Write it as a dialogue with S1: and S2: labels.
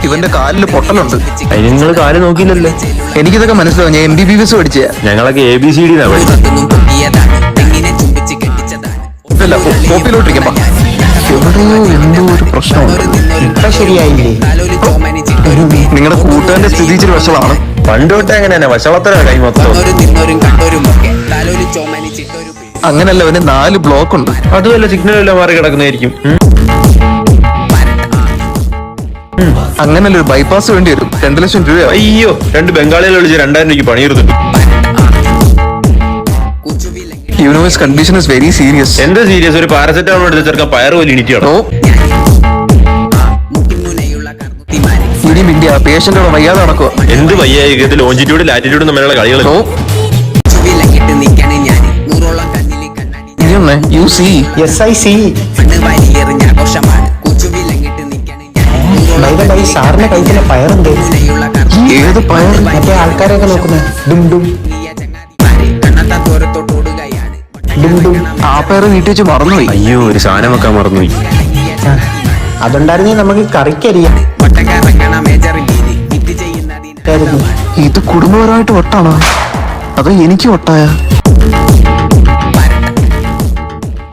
S1: ഇവന്റെ കാലില് പൊട്ടലുണ്ട്.
S2: നിങ്ങൾ കാല് നോക്കിയില്ലല്ലോ.
S1: എനിക്കിതൊക്കെ മനസ്സിലാവും. ഞാൻ MBBS പഠിച്ച.
S2: ഞങ്ങളൊക്കെ ABCD
S1: കോപ്പിയിലോട്ടിരിക്കാം. എവിടെയോ എന്തോ ഒരു പ്രശ്നമുണ്ട്.
S3: ഇപ്പൊ ശരിയായില്ലേ?
S1: നിങ്ങളുടെ കൂട്ടുകാരന്റെ സ്ഥിതി ഇച്ചിരി വഷളാണ്.
S2: പണ്ട് തൊട്ടേ അങ്ങനെ തന്നെ വഷളത്തര കൈ മൊത്തം.
S1: അങ്ങനല്ല, അവന് 4 ബ്ലോക്ക് ഉണ്ട്.
S2: അതുമല്ല സിഗ്നൽ എല്ലാം മാറി കിടക്കുന്നതായിരിക്കും.
S1: അങ്ങനല്ല, ഒരു ബൈപ്പാസ് വേണ്ടി വരും. 2 ലക്ഷം രൂപ.
S2: അയ്യോ, 2 ബംഗാളികൾ വിളിച്ച് 2000 രൂപയ്ക്ക് പണിയെടുത്തിട്ടു.
S1: Universe condition is very serious.
S2: എന്താ സീരിയസ്? ഒരു പാരസെറ്റമോൾ എടുത്ത് ചെറുക്കാൻ പയർ പോലെ ഇടിക്കണം.
S1: ഇനി ഇന്ത്യ പേഷ്യന്റോട് വയ്യാതെ നടക്കുക.
S2: എന്ത് വയ്യായികത്തിൽ ലോഞ്ചിറ്റ്യൂഡ് ലാറ്റിറ്റ്യൂഡും തമ്മിലുള്ള കളികൾ.
S1: You see.
S3: Yes, I see. സാറിന്റെ കൈത്തിലെ പയറുണ്ട്.
S1: ഏത് പയർ?
S3: മറ്റേ ആൾക്കാരെയൊക്കെ നോക്കുന്നത്. ഡും ഡും ഡും ഡും.
S1: ആ പയറ് നീട്ടി വെച്ച് മറന്നുപോയി.
S2: അയ്യോ, ഒരു സാധനം വെക്കാൻ മറന്നുപോയി.
S3: അതുണ്ടായിരുന്നേ നമുക്ക് കറിക്കരിയാം.
S1: ഇത് കുടുംബപരമായിട്ട് വട്ടാണോ അതോ എനിക്ക് വട്ടായ?